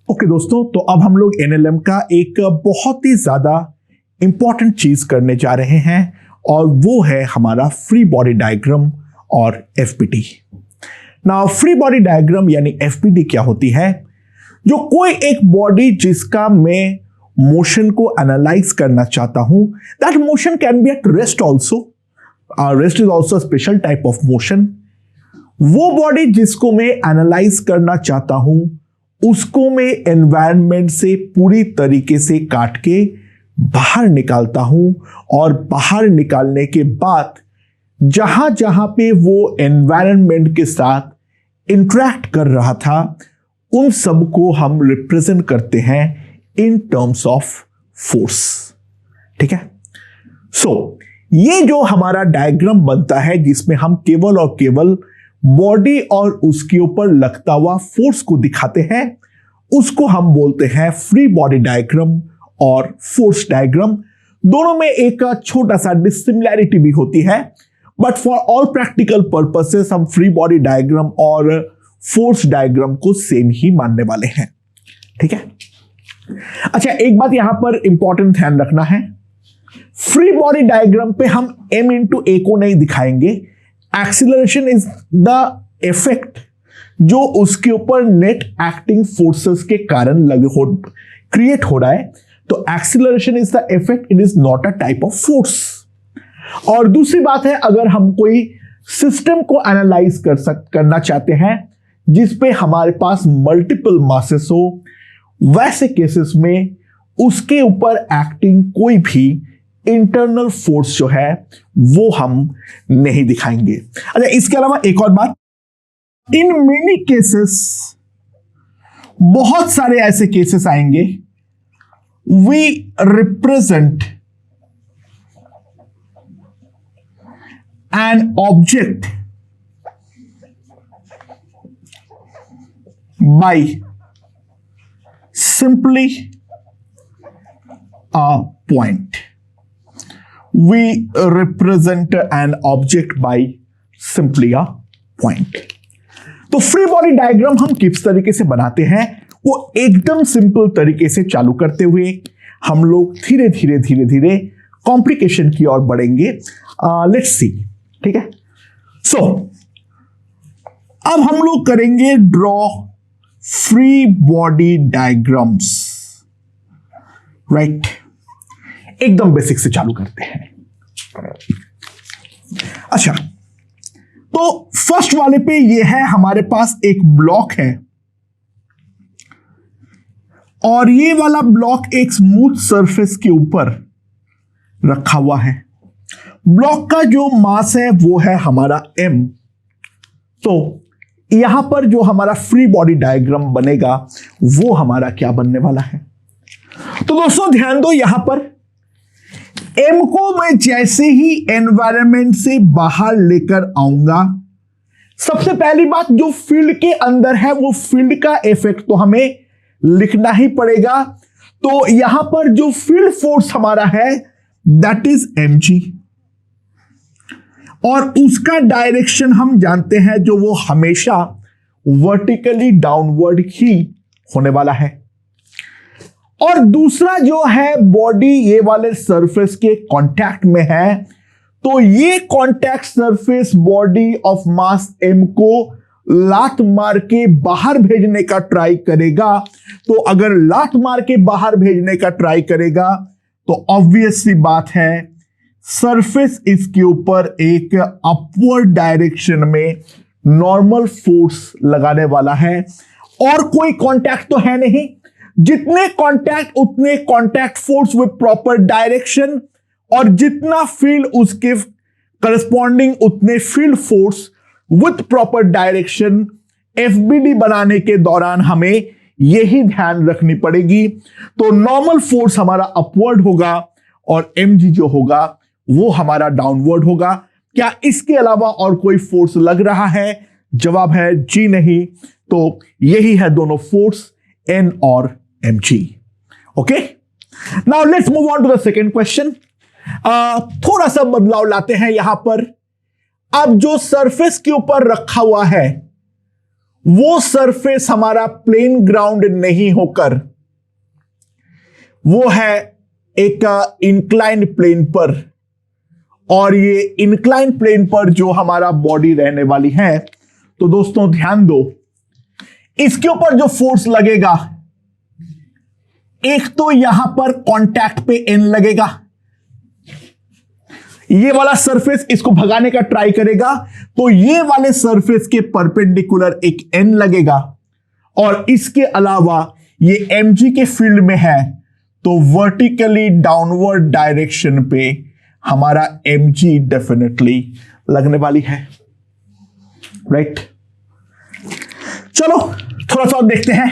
Okay दोस्तों, तो अब हम लोग एनएलएम का एक बहुत ही ज्यादा इंपॉर्टेंट चीज करने जा रहे हैं और वो है हमारा फ्री बॉडी डायग्राम और FBD. Now free body diagram यानी एफबीडी क्या होती है? जो कोई एक बॉडी जिसका मैं मोशन को एनालाइज करना चाहता हूं, that motion can be at rest also, rest is also special type of motion. वो बॉडी जिसको मैं एनालाइज करना चाहता हूं उसको मैं एनवायरनमेंट से पूरी तरीके से काट के बाहर निकालता हूं और बाहर निकालने के बाद जहां जहां पे वो एनवायरनमेंट के साथ इंटरेक्ट कर रहा था उन सबको हम रिप्रेजेंट करते हैं इन टर्म्स ऑफ फोर्स। ठीक है, सो ये जो हमारा डायग्राम बनता है जिसमें हम केवल और केवल बॉडी और उसके ऊपर लगता हुआ फोर्स को दिखाते हैं, उसको हम बोलते हैं फ्री बॉडी डायग्राम और फोर्स डायग्राम। दोनों में एक छोटा सा डिसिमिलैरिटी भी होती है, but for all practical purposes हम फ्री बॉडी डायग्राम और फोर्स डायग्राम को सेम ही मानने वाले हैं। ठीक है, अच्छा एक बात यहां पर इंपॉर्टेंट ध्यान रखना है, फ्री बॉडी डायग्राम पे हम m इंटू ए को नहीं दिखाएंगे। एक्सीलरेशन इज द इफेक्ट जो उसके ऊपर नेट एक्टिंग फोर्सेस के कारण क्रिएट हो रहा है, तो acceleration is the effect, it is not a type of force. और दूसरी बात है, अगर हम कोई सिस्टम को एनालाइज करना चाहते हैं जिसपे हमारे पास मल्टीपल मासेस हो, वैसे केसेस में उसके ऊपर एक्टिंग कोई भी इंटरनल फोर्स जो है वो हम नहीं दिखाएंगे। अच्छा इसके अलावा एक और बात, इन मेनी केसेस, बहुत सारे ऐसे केसेस आएंगे, we represent an object by simply a point. We represent an object by simply a point. तो फ्री बॉडी डायग्राम हम किस तरीके से बनाते हैं वो एकदम सिंपल तरीके से चालू करते हुए हम लोग धीरे धीरे धीरे धीरे कॉम्प्लिकेशन की ओर बढ़ेंगे। लेट्स सी, ठीक है। सो अब हम लोग करेंगे draw free body diagrams, right. एकदम बेसिक से चालू करते हैं। अच्छा, तो फर्स्ट वाले पे ये है, हमारे पास एक ब्लॉक है और ये वाला ब्लॉक एक स्मूथ सरफेस के ऊपर रखा हुआ है। ब्लॉक का जो मास है वो है हमारा m। तो यहां पर जो हमारा फ्री बॉडी डायग्राम बनेगा वो हमारा क्या बनने वाला है? तो दोस्तों ध्यान दो, यहां पर m को मैं जैसे ही एनवायरनमेंट से बाहर लेकर आऊंगा, सबसे पहली बात जो फील्ड के अंदर है वो फील्ड का इफेक्ट तो हमें लिखना ही पड़ेगा। तो यहां पर जो फील्ड फोर्स हमारा है दैट इज mg, और उसका डायरेक्शन हम जानते हैं जो वो हमेशा वर्टिकली डाउनवर्ड ही होने वाला है। और दूसरा जो है, बॉडी ये वाले सरफेस के कांटेक्ट में है, तो ये contact surface body of mass m को लात मार के बाहर भेजने का ट्राई करेगा। तो अगर लात मार के बाहर भेजने का ट्राई करेगा तो ऑब्वियस सी बात है सरफेस इसके ऊपर एक अपवर्ड डायरेक्शन में नॉर्मल फोर्स लगाने वाला है, और कोई कांटेक्ट तो है नहीं। जितने कांटेक्ट उतने contact force with proper direction, और जितना फील्ड उसके करस्पॉन्डिंग उतने field force with proper direction. FBD बनाने के दौरान हमें यही ध्यान रखनी पड़ेगी। तो नॉर्मल फोर्स हमारा अपवर्ड होगा और mg जो होगा वो हमारा डाउनवर्ड होगा। क्या इसके अलावा और कोई फोर्स लग रहा है? जवाब है जी नहीं। तो यही है दोनों फोर्स, n और mg। Okay, now let's move on to the second question. थोड़ा सा बदलाव लाते हैं यहां पर। अब जो सरफेस के ऊपर रखा हुआ है वो सरफेस हमारा प्लेन ग्राउंड नहीं होकर वो है एक इंक्लाइन प्लेन पर, और ये इंक्लाइन प्लेन पर जो हमारा बॉडी रहने वाली है, तो दोस्तों ध्यान दो, इसके ऊपर जो फोर्स लगेगा, एक तो यहां पर कांटेक्ट पे एन लगेगा, ये वाला सरफेस इसको भगाने का ट्राई करेगा तो ये वाले सरफेस के परपेंडिकुलर एक एन लगेगा, और इसके अलावा ये mg के फील्ड में है तो वर्टिकली डाउनवर्ड डायरेक्शन पे हमारा mg डेफिनेटली लगने वाली है, राइट। चलो थोड़ा सा और देखते हैं।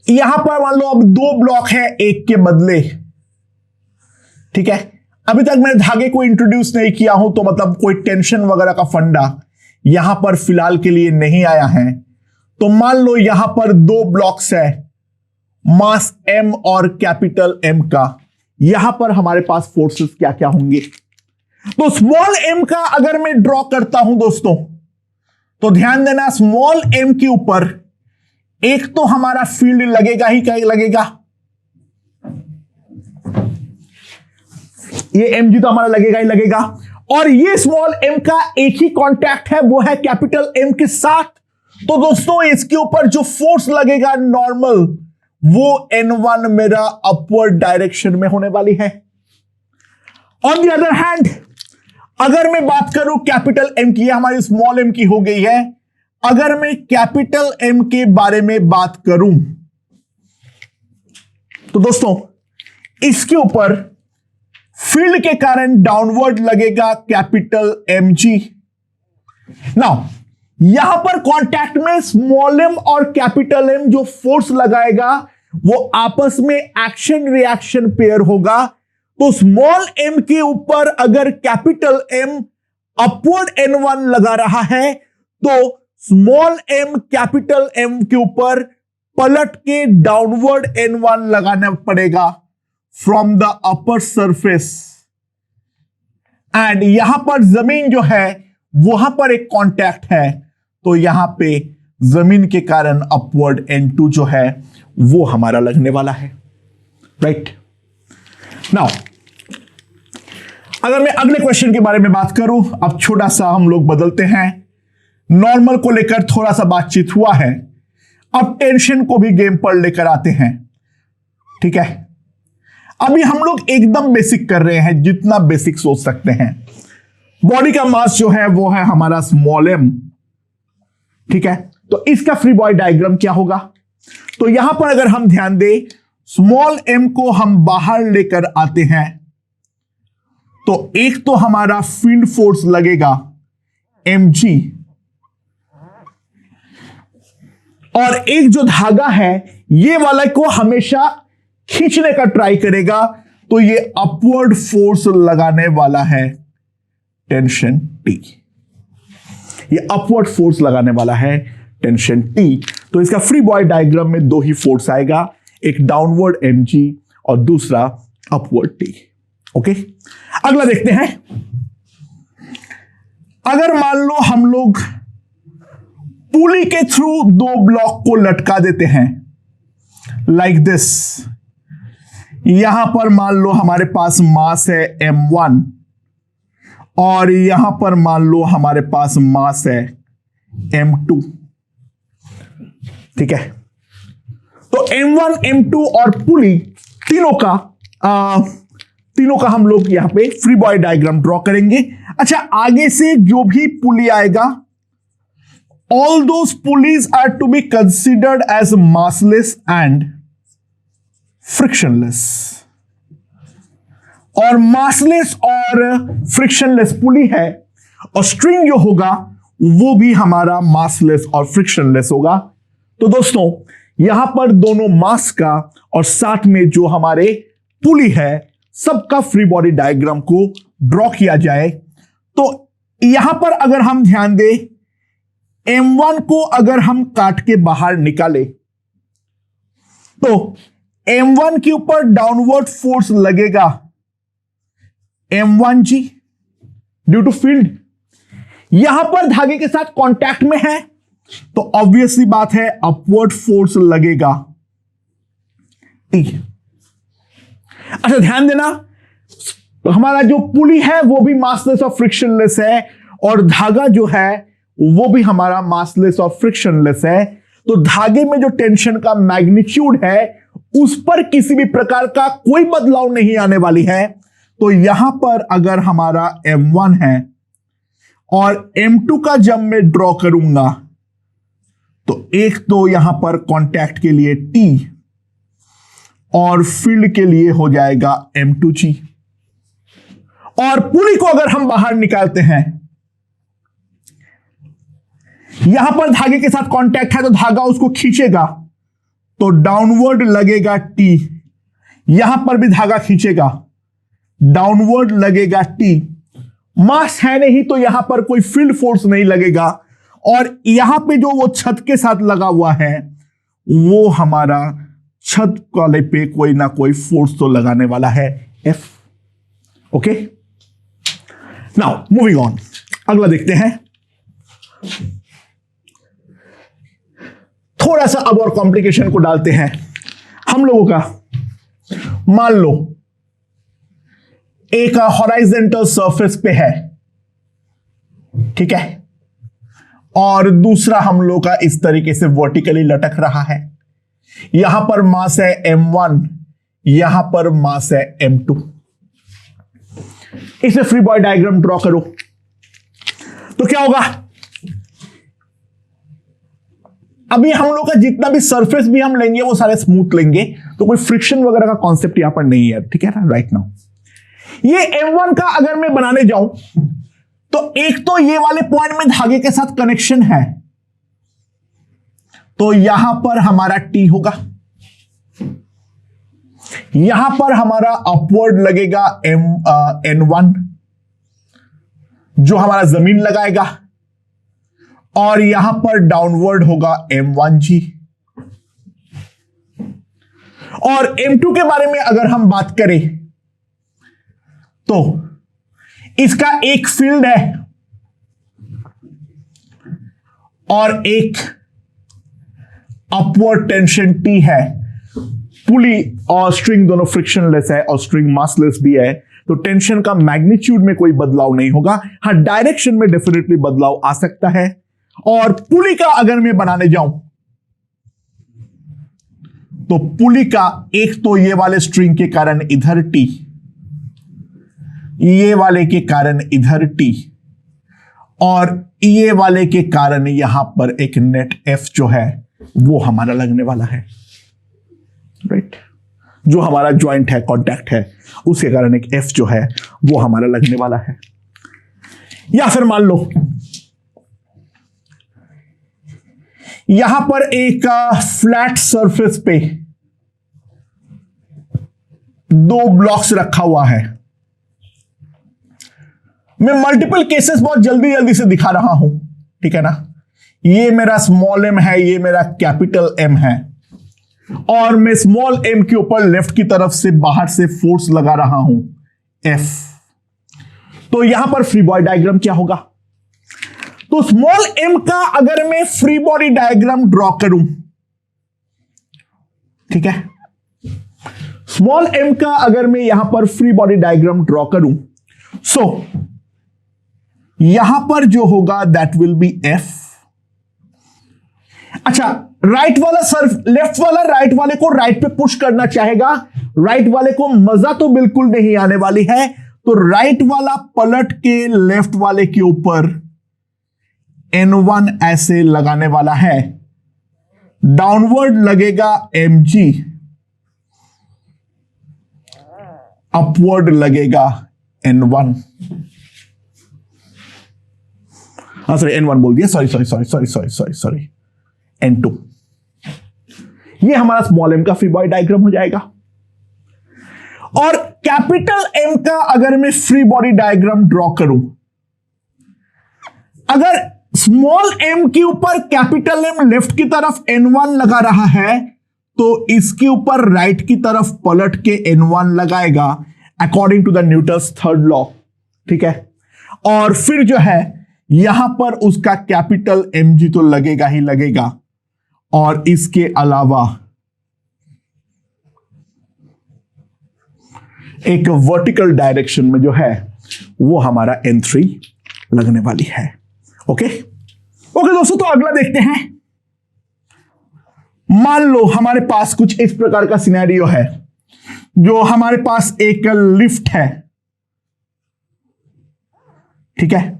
यहां पर मान लो अब दो ब्लॉक है एक के बदले, ठीक है। अभी तक मैंने धागे को इंट्रोड्यूस नहीं किया हूं तो मतलब कोई टेंशन वगैरह का फंडा यहां पर फिलहाल के लिए नहीं आया है। तो मान लो यहां पर दो ब्लॉक्स है, मास m और कैपिटल M का, यहां पर हमारे पास फोर्सेस क्या क्या होंगे। तो स्मॉल m का अगर मैं ड्रॉ करता हूं दोस्तों, तो ध्यान देना, स्मॉल m के ऊपर एक तो हमारा फील्ड लगेगा ही, क्या लगेगा, ये mg तो हमारा लगेगा ही लगेगा, और ये स्मॉल m का एक ही कांटेक्ट है, वो है कैपिटल M के साथ। तो दोस्तों इसके ऊपर जो फोर्स लगेगा नॉर्मल, वो N1 मेरा अपवर्ड डायरेक्शन में होने वाली है। ऑन द अदर हैंड अगर मैं बात करूं कैपिटल M की, हमारी स्मॉल m की हो गई है, अगर मैं कैपिटल M के बारे में बात करूं तो दोस्तों इसके ऊपर फील्ड के कारण डाउनवर्ड लगेगा कैपिटल mg। नाउ यहां पर कांटेक्ट में स्मॉल m और कैपिटल M जो फोर्स लगाएगा वो आपस में एक्शन रिएक्शन पेयर होगा। तो स्मॉल m के ऊपर अगर कैपिटल M अपवर्ड N1 लगा रहा है तो स्मॉल m कैपिटल M के ऊपर पलट के डाउनवर्ड N1 लगाना पड़ेगा from the upper surface, and यहां पर जमीन जो है वहां पर एक कांटेक्ट है, तो यहां पे जमीन के कारण अपवर्ड N2 जो है वो हमारा लगने वाला है, राइट। नाउ अगर मैं अगले क्वेश्चन के बारे में बात करूं, अब छोटा सा हम लोग बदलते हैं, नॉर्मल को लेकर थोड़ा सा बातचीत हुआ है, अब टेंशन को भी गेम पर लेकर आते हैं, ठीक है। अभी हम लोग एकदम बेसिक कर रहे हैं, जितना बेसिक सोच सकते हैं। बॉडी का मास जो है वो है हमारा स्मॉल m, ठीक है। तो इसका फ्री बॉडी डायग्राम क्या होगा, तो यहां पर अगर हम ध्यान दें, स्मॉल m को हम बाहर लेकर आते हैं तो एक तो हमारा फील्ड फोर्स लगेगा mg, और एक जो धागा है ये वाला को हमेशा खींचने का ट्राई करेगा, तो ये अपवर्ड फोर्स लगाने वाला है टेंशन T, ये अपवर्ड फोर्स लगाने वाला है टेंशन T। तो इसका फ्री बॉडी डायग्राम में दो ही फोर्स आएगा, एक डाउनवर्ड mg और दूसरा अपवर्ड T, ओके। अगला देखते हैं, अगर मान लो हम लोग पुली के थ्रू दो ब्लॉक को लटका देते हैं लाइक दिस, यहां पर मान लो हमारे पास मास है m1 और यहां पर मान लो हमारे पास मास है m2, ठीक है। तो m1 m2 और पुली तीनों का हम लोग यहां पे फ्री बॉडी डायग्राम ड्रॉ करेंगे। अच्छा, आगे से जो भी पुली आएगा, all those pulleys are to be considered as massless and frictionless, और मासलेस और फ्रिक्शनलेस पुली है, और स्ट्रिंग जो होगा वो भी हमारा मासलेस और फ्रिक्शनलेस होगा। तो दोस्तों यहां पर दोनों मास का और साथ में जो हमारे पुली है सबका फ्री बॉडी डायग्राम को ड्रॉ किया जाए। तो यहां पर अगर हम ध्यान दें, m1 को अगर हम काट के बाहर निकाले तो m1 के ऊपर डाउनवर्ड फोर्स लगेगा m1g ड्यू टू फील्ड, यहां पर धागे के साथ कांटेक्ट में है तो ऑब्वियसली बात है अपवर्ड फोर्स लगेगा टी। अच्छा ध्यान देना, हमारा जो पुली है वो भी मासलेस और फ्रिक्शनलेस है और धागा जो है वो भी हमारा मासलेस और फ्रिक्शनलेस है। तो धागे में जो टेंशन का मैग्नीट्यूड है उस पर किसी भी प्रकार का कोई बदलाव नहीं आने वाली है। तो यहां पर अगर हमारा M1 है और M2 का जब मैं ड्रॉ करूंगा तो एक तो यहां पर कांटेक्ट के लिए T और फील्ड के लिए हो जाएगा M2G। और पुली को अगर हम बाहर निकालते हैं, यहां पर धागे के साथ कांटेक्ट है तो धागा उसको खींचेगा तो डाउनवर्ड लगेगा T, यहां पर भी धागा खींचेगा डाउनवर्ड लगेगा T। मास है नहीं तो यहां पर कोई फील्ड फोर्स नहीं लगेगा और यहां पे जो वो छत के साथ लगा हुआ है वो हमारा छत वाले पे कोई ना कोई फोर्स तो लगाने वाला है F। Okay, now moving on, अगला देखते हैं। थोड़ा सा अब और कॉम्प्लिकेशन को डालते हैं हम लोगों का। मान लो एक हॉराइजेंटल सरफेस पे है, ठीक है, और दूसरा हम लोग का इस तरीके से वर्टिकली लटक रहा है। यहां पर मास है M1, यहां पर मास है M2। इसे फ्री बॉडी डायग्राम ड्रॉ करो तो क्या होगा। अभी हम लोग का जितना भी सरफेस भी हम लेंगे वो सारे स्मूथ लेंगे, तो कोई फ्रिक्शन वगैरह का कॉन्सेप्ट यहां पर नहीं है, ठीक है ना, राइट नाउ। ये M1 का अगर मैं बनाने जाऊं तो एक तो ये वाले पॉइंट में धागे के साथ कनेक्शन है तो यहां पर हमारा T होगा, यहां पर हमारा अपवर्ड लगेगा N1 जो हमारा जमीन लगाएगा और यहां पर डाउनवर्ड होगा M1G। और M2 के बारे में अगर हम बात करें तो इसका एक फील्ड है और एक अपवर्ड टेंशन T है। पुली और स्ट्रिंग दोनों फ्रिक्शनलेस है और स्ट्रिंग मासलेस भी है, तो टेंशन का मैग्नीट्यूड में कोई बदलाव नहीं होगा। हाँ, डायरेक्शन में डेफिनेटली बदलाव आ सकता है। और पुली का अगर मैं बनाने जाऊं तो पुली का एक तो ये वाले स्ट्रिंग के कारण इधर T, ये वाले के कारण इधर T और ये वाले के कारण यहां पर एक नेट F जो है वो हमारा लगने वाला है, राइट। जो हमारा ज्वाइंट है, कांटेक्ट है, उसके कारण एक F जो है वो हमारा लगने वाला है। या फिर मान लो यहां पर एक फ्लैट सरफेस पे दो ब्लॉक्स रखा हुआ है। मैं मल्टीपल केसेस बहुत जल्दी जल्दी से दिखा रहा हूं, ठीक है ना। ये मेरा स्मॉल m है, ये मेरा कैपिटल M है और मैं स्मॉल m के ऊपर लेफ्ट की तरफ से बाहर से फोर्स लगा रहा हूं F। तो यहां पर फ्री बॉडी डायग्राम क्या होगा। तो स्मॉल m का अगर मैं फ्री बॉडी डायग्राम ड्रॉ करूं, ठीक है, स्मॉल m का अगर मैं यहां पर फ्री बॉडी डायग्राम ड्रॉ करूं, सो यहां पर जो होगा दैट विल बी F। अच्छा, राइट वाला लेफ्ट वाला राइट वाले को राइट पे पुश करना चाहेगा, राइट वाले को मजा तो बिल्कुल नहीं आने वाली है, तो राइट वाला पलट के लेफ्ट वाले के ऊपर N1 ऐसे लगाने वाला है, डाउनवर्ड लगेगा mg, अपवर्ड लगेगा N1। सॉरी N1 बोल दिया, सॉरी N2। ये हमारा स्मॉल m का फ्री बॉडी डायग्राम हो जाएगा। और कैपिटल M का अगर मैं फ्री बॉडी डायग्राम ड्रॉ करूं, अगर स्मॉल m के ऊपर कैपिटल M लेफ्ट की तरफ N1 लगा रहा है तो इसके ऊपर राइट की तरफ पलट के N1 लगाएगा according to the Newton's third law, ठीक है। और फिर जो है यहां पर उसका कैपिटल mg तो लगेगा ही लगेगा, और इसके अलावा एक वर्टिकल डायरेक्शन में जो है वो हमारा n3 लगने वाली है। ओके ओके दोस्तों, तो अगला देखते हैं। मान लो हमारे पास कुछ इस प्रकार का सिनेरियो है, जो हमारे पास एक लिफ्ट है, ठीक है,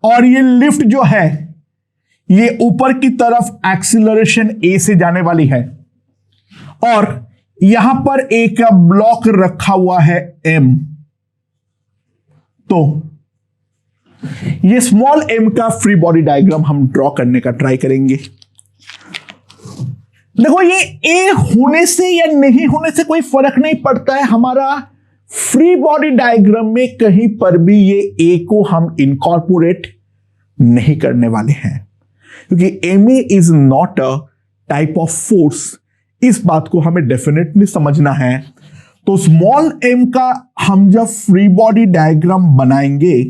और ये लिफ्ट जो है ये ऊपर की तरफ एक्सीलरेशन a से जाने वाली है, और यहां पर एक ब्लॉक रखा हुआ है m। तो ये स्मॉल m का फ्री बॉडी डायग्राम हम ड्रॉ करने का ट्राई करेंगे। देखो, ये a होने से या नहीं होने से कोई फर्क नहीं पड़ता है। हमारा फ्री बॉडी डायग्राम में कहीं पर भी ये a को हम इनकॉर्पोरेट नहीं करने वाले हैं, क्योंकि ma is not a type of force. इस बात को हमें डेफिनेटली समझना है। तो स्मॉल m का हम जब फ्री बॉडी डायग्राम बनाएंगे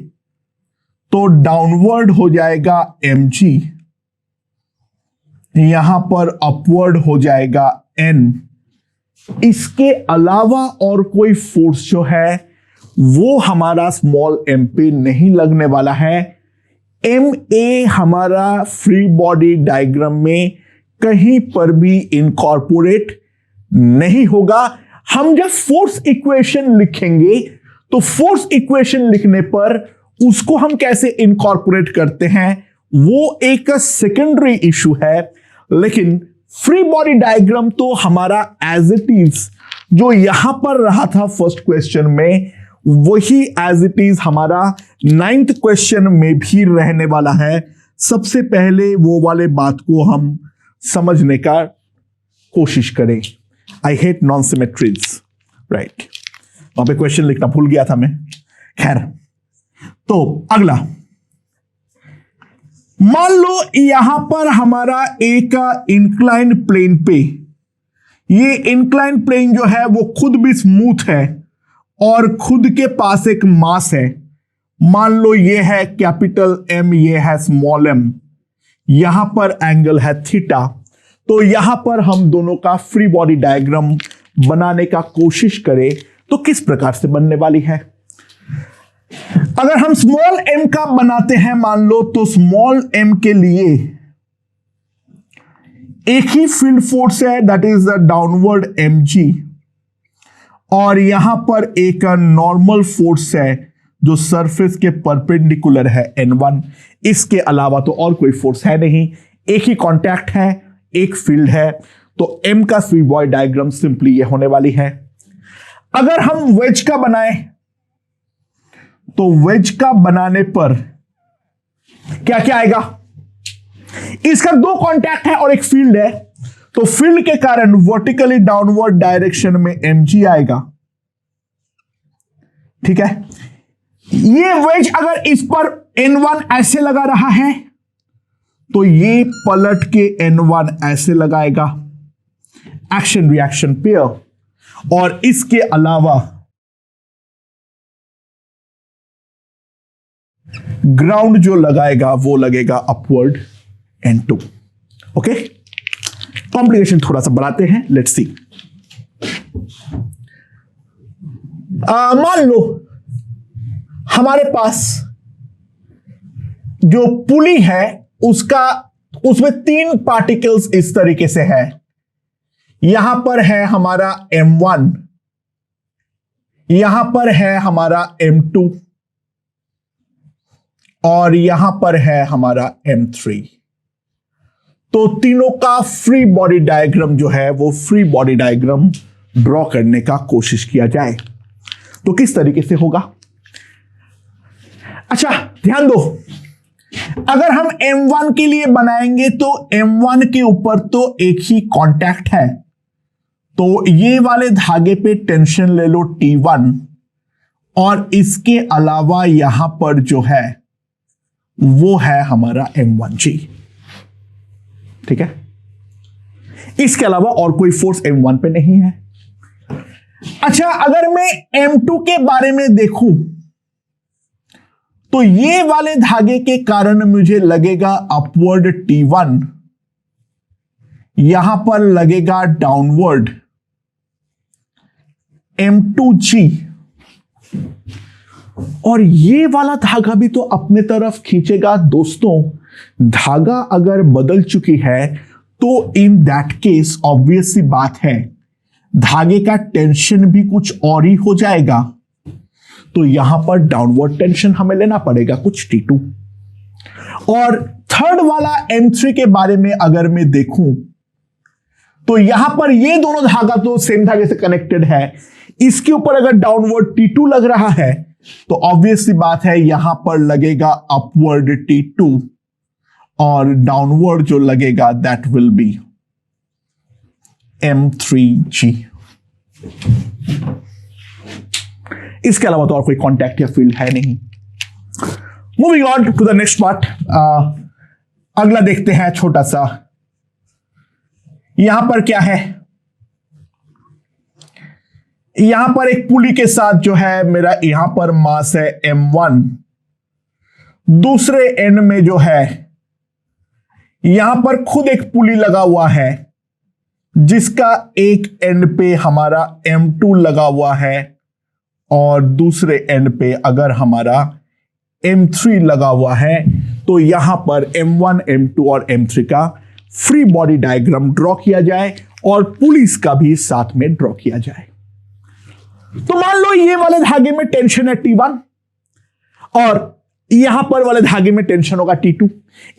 तो डाउनवर्ड हो जाएगा mg, यहां पर अपवर्ड हो जाएगा n। इसके अलावा और कोई फोर्स जो है वो हमारा स्मॉल m पे नहीं लगने वाला है। ma हमारा फ्री बॉडी डायग्राम में कहीं पर भी इनकॉर्पोरेट नहीं होगा। हम जब फोर्स इक्वेशन लिखेंगे तो फोर्स इक्वेशन लिखने पर उसको हम कैसे इनकॉर्पोरेट करते हैं वो एक सेकेंडरी इशू है, लेकिन फ्री बॉडी डायग्राम तो हमारा एज इट इज जो यहां पर रहा था फर्स्ट क्वेश्चन में, वही एज इट इज हमारा 9th क्वेश्चन में भी रहने वाला है। सबसे पहले वो वाले बात को हम समझने का कोशिश करें। I hate non symmetries, right. वहां पे क्वेश्चन लिखना भूल गया था मैं। खैर, तो अगला मान लो यहां पर हमारा एक इंक्लाइन प्लेन पे, ये इंक्लाइन प्लेन जो है वो खुद भी स्मूथ है और खुद के पास एक मास है। मान लो ये है कैपिटल M, ये है स्मॉल m, यहां पर एंगल है थीटा। तो यहां पर हम दोनों का फ्री बॉडी डायग्राम बनाने का कोशिश करें तो किस प्रकार से बनने वाली है। अगर हम स्मॉल m का बनाते हैं मान लो, तो स्मॉल m के लिए एक ही फील्ड फोर्स है, that is the downward mg, और यहां पर एक नॉर्मल फोर्स है जो सरफेस के परपेंडिकुलर है n1। इसके अलावा तो और कोई फोर्स है नहीं, एक ही कांटेक्ट है, एक फील्ड है। तो m का फ्री बॉडी डायग्राम सिंपली ये होने वाली है। अगर हम वेज का बनाएं तो वेज का बनाने पर क्या क्या आएगा, इसका दो कांटेक्ट है और एक फील्ड है, तो फील्ड के कारण वर्टिकली डाउनवर्ड डायरेक्शन में mg आएगा, ठीक है। ये वेज अगर इस पर n1 ऐसे लगा रहा है तो ये पलट के n1 ऐसे लगाएगा, एक्शन रिएक्शन पेयर। और इसके अलावा ग्राउंड जो लगाएगा वो लगेगा अपवर्ड n2। ओके, कॉम्प्लिकेशन थोड़ा सा बढ़ाते हैं, लेट्स सी। मान लो हमारे पास जो पुली है उसमें 3 पार्टिकल्स इस तरीके से है। यहां पर है हमारा m1, यहां पर है हमारा m2, और यहां पर है हमारा m3। तो तीनों का फ्री बॉडी डायग्राम जो है वो फ्री बॉडी डायग्राम ड्रॉ करने का कोशिश किया जाए तो किस तरीके से होगा। अच्छा, ध्यान दो, अगर हम m1 के लिए बनाएंगे तो m1 के ऊपर तो एक ही कांटेक्ट है, तो ये वाले धागे पे टेंशन ले लो T1, और इसके अलावा यहां पर जो है वो है हमारा m1g, ठीक है। इसके अलावा और कोई फोर्स m1 पे नहीं है। अच्छा, अगर मैं m2 के बारे में देखूं तो ये वाले धागे के कारण मुझे लगेगा अपवर्ड T1, यहां पर लगेगा डाउनवर्ड M2G, और ये वाला धागा भी तो अपने तरफ खींचेगा। दोस्तों, धागा अगर बदल चुकी है तो इन दैट केस ऑब्वियस सी बात है, धागे का टेंशन भी कुछ और ही हो जाएगा। तो यहां पर डाउनवर्ड टेंशन हमें लेना पड़ेगा कुछ T2। और थर्ड वाला M3 के बारे में अगर मैं देखूं तो यहां पर ये दोनों धागा तो सेम धागे से कनेक्टेड है, इसके ऊपर अगर डाउनवर्ड T2 लग रहा है तो ऑब्वियस सी बात है यहां पर लगेगा अपवर्ड T2, और डाउनवर्ड जो लगेगा दैट विल बी M3G। इसके अलावा तो और कोई कांटेक्ट या फील्ड है नहीं। Moving on to the next part, अगला देखते हैं छोटा सा। यहां पर क्या है, यहां पर एक पुली के साथ जो है मेरा यहां पर मास है M1, दूसरे एंड में जो है यहां पर खुद एक पुली लगा हुआ है जिसका एक एंड पे हमारा M2 लगा हुआ है और दूसरे एंड पे अगर हमारा M3 लगा हुआ है। तो यहां पर M1, M2 और M3 का फ्री बॉडी डायग्राम ड्रॉ किया जाए और पुलिस का भी साथ में ड्रॉ किया जाए। तो मान लो ये वाले धागे में टेंशन है T1 और यहां पर वाले धागे में टेंशन होगा T2।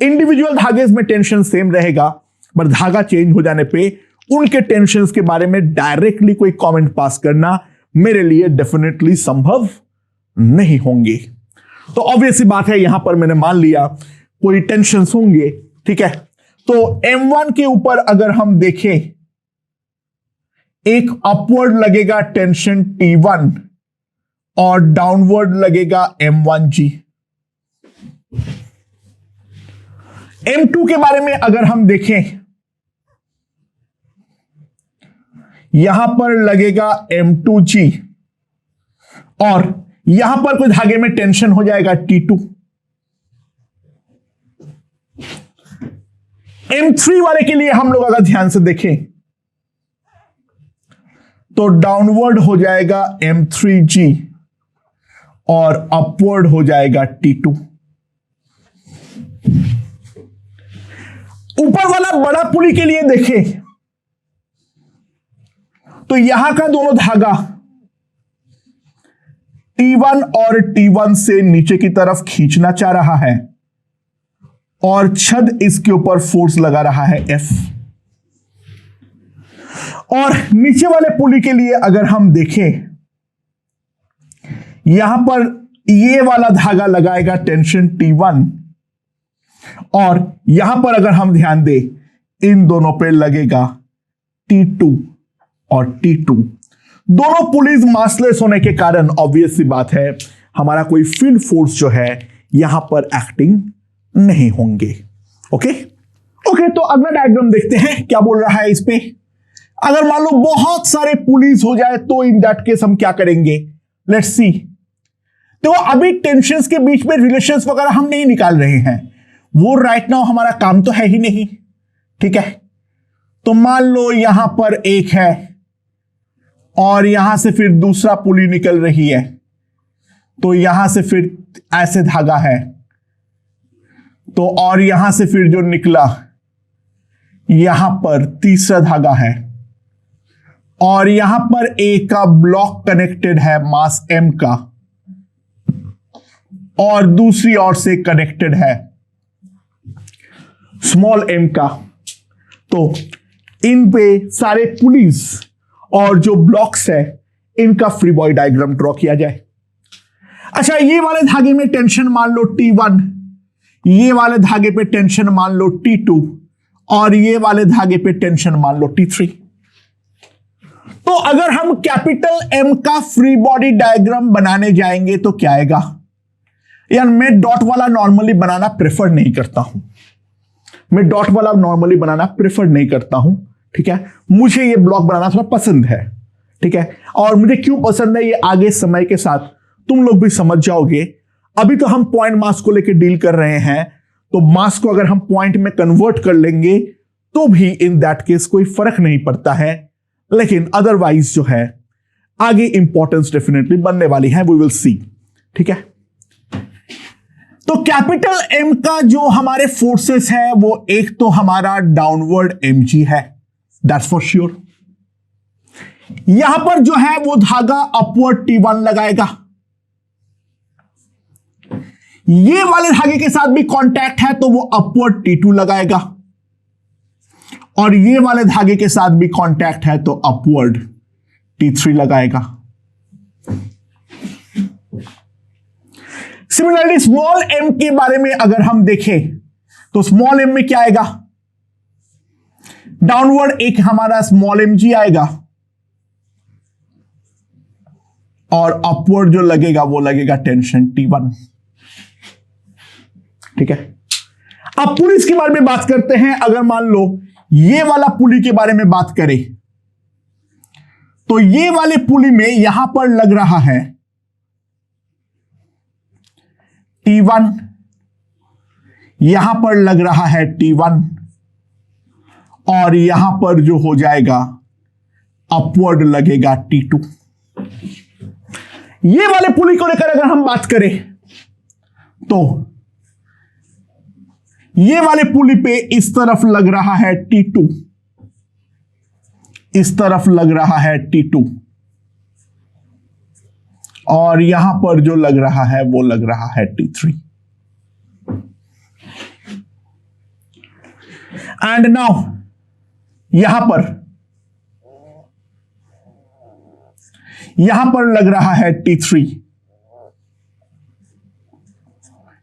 इंडिविजुअल धागे में टेंशन सेम रहेगा, पर धागा चेंज हो जाने पे उनके टेंशंस के बारे में डायरेक्टली कोई कमेंट पास करना मेरे लिए डेफिनेटली संभव नहीं होंगे। तो ऑब्वियस बात है यहां पर मैंने मान लिया कोई टेंशंस होंगे, ठीक है। तो M1 के ऊपर अगर हम देखें, एक अपवर्ड लगेगा टेंशन T1 और डाउनवर्ड लगेगा M1G। M2 के बारे में अगर हम देखें, यहां पर लगेगा M2G और यहां पर कोई धागे में टेंशन हो जाएगा T2। M3 वाले के लिए हम लोग अगर ध्यान से देखें तो डाउनवर्ड हो जाएगा M3G और अपवर्ड हो जाएगा T2। ऊपर वाला बड़ा पुली के लिए देखें तो यहां का दोनों धागा T1 और T1 से नीचे की तरफ खींचना चाह रहा है और छद इसके ऊपर फोर्स लगा रहा है F। और नीचे वाले पुली के लिए अगर हम देखें, यहां पर ये वाला धागा लगाएगा टेंशन T1 और यहां पर अगर हम ध्यान दें इन दोनों पे लगेगा T2 और T2। दोनों पुलीज मासलेस होने के कारण ऑब्वियस सी बात है हमारा कोई फील्ड फोर्स जो है यहां पर एक्टिंग नहीं होंगे। ओके, तो अगला डायग्राम देखते हैं क्या बोल रहा है इस पे। अगर मान लो बहुत सारे पुलिस हो जाए तो इन दैट केस हम क्या करेंगे, लेट्स सी। तो अभी टेंशंस के बीच में रिलेशंस वगैरह हम नहीं निकाल रहे हैं, वो राइट नाउ हमारा काम तो है ही नहीं, ठीक है। तो मान लो यहां पर एक है और यहां से फिर दूसरा पुली निकल रही है, तो यहां से फिर ऐसे धागा है, तो और यहां से फिर जो निकला यहां पर तीसरा धागा है और यहां पर ए का ब्लॉक कनेक्टेड है मास M का और दूसरी ओर से कनेक्टेड है स्मॉल m का। तो इन पे सारे पुलिस और जो ब्लॉक्स है इनका फ्री बॉडी डायग्राम ड्रॉ किया जाए। अच्छा, ये वाले धागे में टेंशन मान लो T1, ये वाले धागे पे टेंशन मान लो T2 और ये वाले धागे पे टेंशन मान लो T3। तो अगर हम कैपिटल M का फ्री बॉडी डायग्राम बनाने जाएंगे तो क्या आएगा। यार मैं डॉट वाला नॉर्मली बनाना प्रेफर नहीं करता हूं, मैं डॉट वाला नॉर्मली बनाना प्रेफर नहीं करता हूं, ठीक है। मुझे ये ब्लॉक बनाना थोड़ा पसंद है, ठीक है। और मुझे क्यों पसंद है ये आगे समय के साथ तुम लोग भी समझ जाओगे। अभी तो हम पॉइंट मास को लेकर डील कर रहे हैं, तो मास को अगर हम पॉइंट में कन्वर्ट कर लेंगे तो भी इन दैट केस कोई फर्क नहीं पड़ता है, लेकिन अदरवाइज जो है आगे इंपॉर्टेंस डेफिनेटली बनने वाली है, वी विल सी। ठीक है, तो कैपिटल एम का जो हमारे फोर्सेस है वो एक तो हमारा डाउनवर्ड mg है, दैट्स फॉर श्योर। यहां पर जो है वो धागा अपवर्ड T1 लगाएगा, ये वाले धागे के साथ भी कांटेक्ट है तो वो अपवर्ड T2 लगाएगा, और ये वाले धागे के साथ भी कांटेक्ट है तो अपवर्ड T3 लगाएगा। सिमिलरली स्मॉल m के बारे में अगर हम देखें तो स्मॉल m में क्या आएगा, डाउनवर्ड एक हमारा स्मॉल mg आएगा, और अपवर्ड जो लगेगा वो लगेगा टेंशन T1। ठीक है, अब पुलिस के बारे में बात करते हैं। अगर मान लो ये वाला पुली के बारे में बात करें तो ये वाले पुली में यहां पर लग रहा है T1, यहां पर लग रहा है T1, और यहां पर जो हो जाएगा अपवर्ड लगेगा T2। ये वाले पुली को लेकर अगर हम बात करें तो ये वाले पुली पे इस तरफ लग रहा है T2, इस तरफ लग रहा है T2, और यहां पर जो लग रहा है वो लग रहा है T3। एंड नाउ यहां पर लग रहा है T3,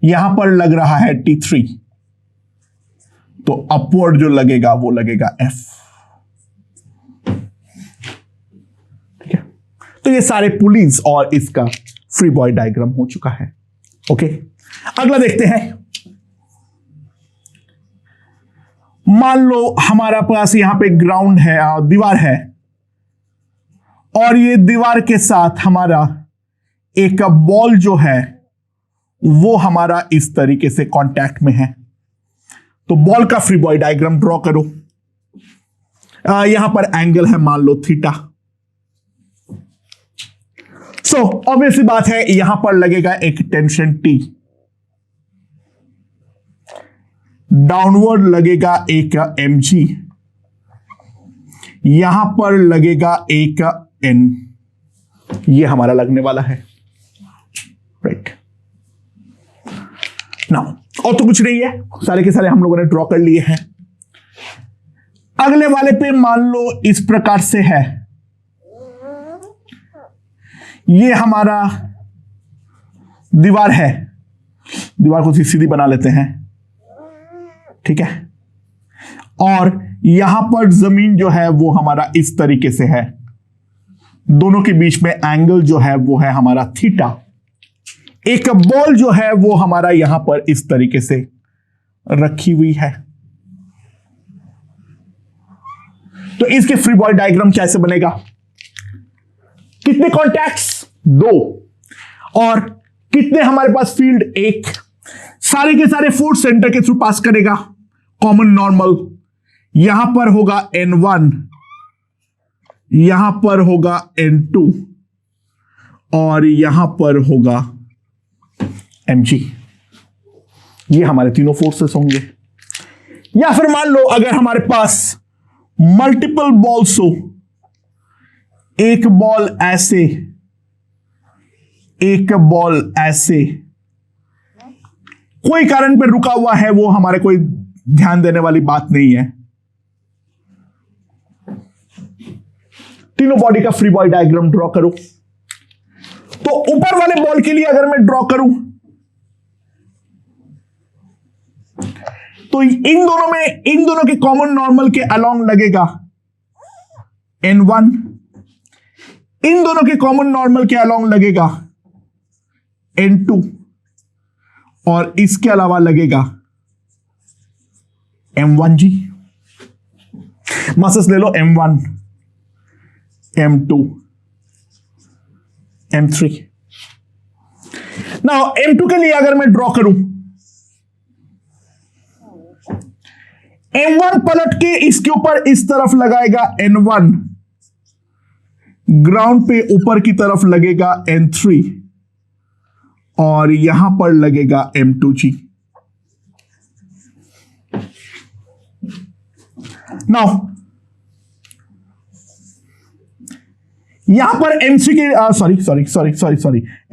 यहां पर लग रहा है T3, तो अपवर्ड जो लगेगा वो लगेगा F। ठीक है, तो ये सारे पुलीज और इसका फ्री बॉडी डायग्राम हो चुका है। ओके, अगला देखते हैं। मान लो हमारा पास यहां पे ग्राउंड है, दीवार है, और ये दीवार के साथ हमारा एक बॉल जो है वो हमारा इस तरीके से कांटेक्ट में है। तो बॉल का फ्री बॉडी डायग्राम ड्रॉ करो। यहां पर एंगल है मान लो थीटा। सो ऑब्वियसली बात है यहां पर लगेगा एक टेंशन T, डाउनवर्ड लगेगा एक mg, यहां पर लगेगा एक n, ये हमारा लगने वाला है। राइट, नाउ और तो कुछ नहीं है, सारे के सारे हम लोगों ने ड्रॉ कर लिए हैं। अगले वाले पे मान लो इस प्रकार से है, ये हमारा दीवार है, दीवार को सीधी बना लेते हैं। ठीक है, और यहां पर जमीन जो है वो हमारा इस तरीके से है, दोनों के बीच में एंगल जो है वो है हमारा थीटा। एक बॉल जो है वो हमारा यहां पर इस तरीके से रखी हुई है। तो इसके फ्री बॉडी डायग्राम कैसे बनेगा, कितने कॉन्टैक्ट्स, 2, और कितने हमारे पास फील्ड, 1, सारे के सारे फोर्स सेंटर के थ्रू पास करेगा, कॉमन नॉर्मल। यहां पर होगा N1, यहां पर होगा N2, और यहां पर होगा mg। ये हमारे तीनों फोर्सेस होंगे। या फिर मान लो अगर हमारे पास मल्टीपल बॉल्स हो, एक बॉल ऐसे, एक बॉल ऐसे, कोई कारण पर रुका हुआ है, वो हमारे कोई ध्यान देने वाली बात नहीं है। तीनों बॉडी का फ्री बॉडी डायग्राम ड्रॉ करो। तो ऊपर वाले बॉल के लिए अगर मैं ड्रॉ करूं तो इन दोनों के कॉमन नॉर्मल के अलोंग लगेगा N1, इन दोनों के कॉमन नॉर्मल के अलोंग लगेगा N2, और इसके अलावा लगेगा M1G। मासेस ले लो M1, M2, M3। Now M2 के लिए अगर मैं ड्रॉ करूं, M1 पलट के इसके ऊपर इस तरफ लगाएगा N1, ग्राउंड पे ऊपर की तरफ लगेगा N3 और यहां पर लगेगा M2G। नाउ यहां पर M3 के सॉरी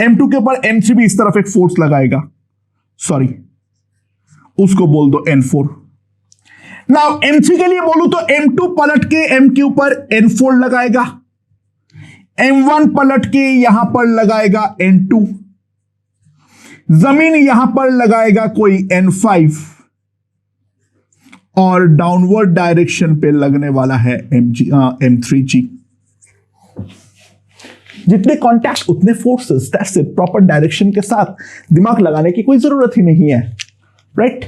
M2 के ऊपर M3 भी इस तरफ एक फोर्स लगाएगा, सॉरी उसको बोल दो N4। नाउ M3 के लिए बोलूं तो M2 पलट के M के ऊपर N4 लगाएगा, M1 पलट के यहां पर लगाएगा N2, जमीन यहां पर लगाएगा कोई N5 और डाउनवर्ड डायरेक्शन पे लगने वाला है M3G। जितने कॉन्टैक्ट उतने forces, that's it. Proper direction के साथ दिमाग लगाने की कोई जरूरत ही नहीं है, राइट?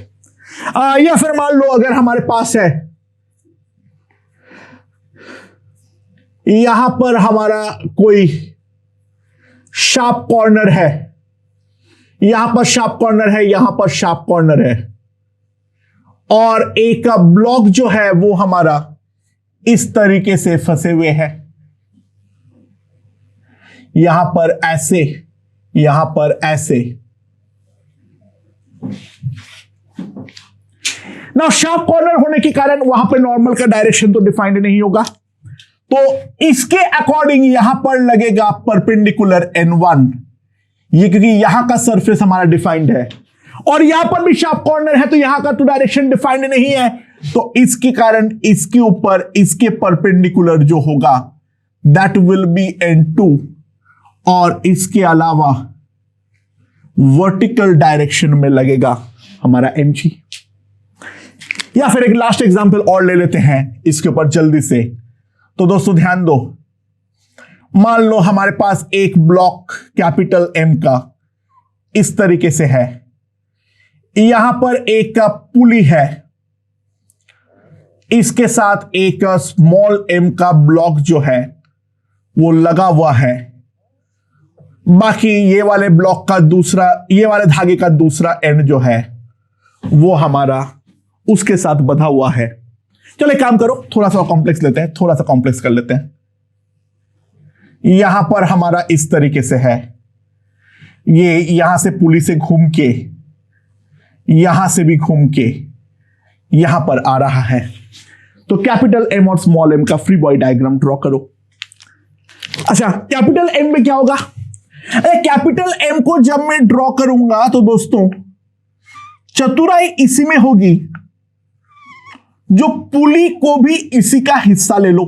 या फिर मान लो अगर हमारे पास है, यहां पर हमारा कोई शार्प कॉर्नर है, यहां पर शार्प कॉर्नर है, यहां पर शार्प कॉर्नर है, और एक ब्लॉक जो है वो हमारा इस तरीके से फंसे हुए है, यहां पर ऐसे, यहां पर ऐसे। ना शार्प कॉर्नर होने के कारण वहां पे नॉर्मल का डायरेक्शन तो डिफाइंड नहीं होगा, तो इसके अकॉर्डिंग यहां पर लगेगा परपेंडिकुलर N1, ये क्योंकि यहां का सरफेस हमारा डिफाइंड है और यहां पर भी शार्प कॉर्नर है, तो यहां का तो डायरेक्शन डिफाइंड नहीं है, तो इसके कारण इसके ऊपर इसके परपेंडिकुलर जो होगा दैट विल बी N2 और इसके अलावा वर्टिकल डायरेक्शन में लगेगा हमारा Mg। या फिर एक लास्ट एग्जांपल और ले लेते हैं इसके ऊपर जल्दी से। तो दोस्तों ध्यान दो, मान लो हमारे पास एक ब्लॉक कैपिटल M का इस तरीके से है, यहां पर एक पुली है, इसके साथ एक स्मॉल m का ब्लॉक जो है वो लगा हुआ है, बाकी ये वाले ब्लॉक का दूसरा, ये वाले धागे का दूसरा एंड जो है वो हमारा उसके साथ बंधा हुआ है। चलो एक काम करो, थोड़ा सा कॉम्प्लेक्स लेते हैं, थोड़ा सा कॉम्प्लेक्स कर लेते हैं। यहां पर हमारा इस तरीके से है, ये यहां से पुली से घूम के, यहां से भी घूम के यहां पर आ रहा है। तो कैपिटल M और स्मॉल m का फ्री बॉडी डायग्राम ड्रॉ करो। अच्छा, कैपिटल M में क्या होगा? अरे कैपिटल M को जब मैं ड्रॉ करूंगा तो दोस्तों चतुराई इसी में होगी, जो पुली को भी इसी का हिस्सा ले लो,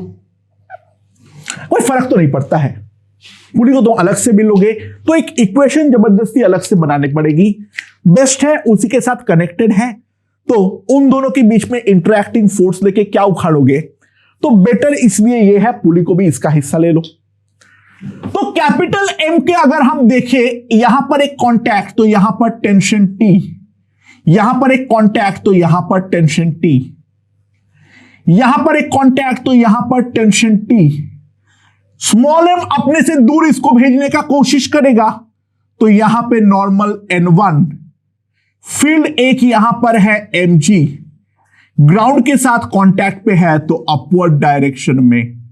कोई फर्क तो नहीं पड़ता है। पुली को तो अलग से भी लोगे तो एक इक्वेशन जबरदस्ती अलग से बनानी पड़ेगी, बेस्ट है उसी के साथ कनेक्टेड है, तो उन दोनों के बीच में इंटरैक्टिंग फोर्स लेके क्या उखाड़ोगे, तो बेटर इसलिए ये है पुली को भी इसका हिस्सा ले लो। तो कैपिटल M के अगर हम देखें, यहां पर एक कांटेक्ट तो यहां पर टेंशन T, यहां पर एक कांटेक्ट तो यहां पर टेंशन T, यहां पर एक कांटेक्ट तो यहां पर टेंशन T। स्मॉल m अपने से दूर इसको भेजने का कोशिश करेगा तो यहां पे नॉर्मल N1, फील्ड एक यहां पर है Mg, ग्राउंड के साथ कांटेक्ट पे है तो अपवर्ड डायरेक्शन में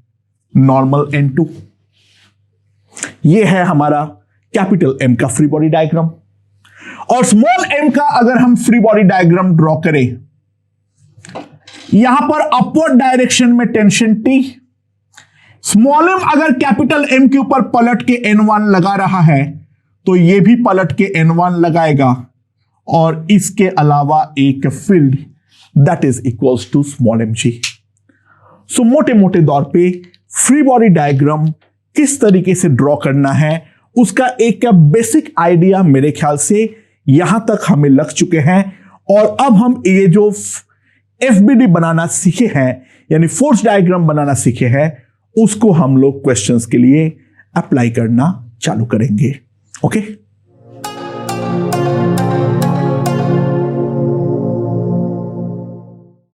नॉर्मल N2। ये है हमारा कैपिटल M का फ्री बॉडी डायग्राम। और स्मॉल m का अगर हम फ्री बॉडी डायग्राम ड्रॉ करें, यहां पर अपवर्ड डायरेक्शन में टेंशन T, स्मॉल m अगर कैपिटल M के ऊपर पलट के N1 लगा रहा है तो यह भी पलट के N1 लगाएगा, और इसके अलावा एक field that is equals to small mg। So मोटे मोटे तौर पे फ्री बॉडी डायग्राम किस तरीके से ड्रॉ करना है उसका एक बेसिक आइडिया मेरे ख्याल से यहां तक हमें लग चुके हैं। और अब हम ये जो FBD बनाना सीखे हैं, यानी फोर्स डायग्राम बनाना सीखे हैं, उसको हम लोग क्वेश्चंस के लिए अप्लाई करना चालू करेंगे। ओके।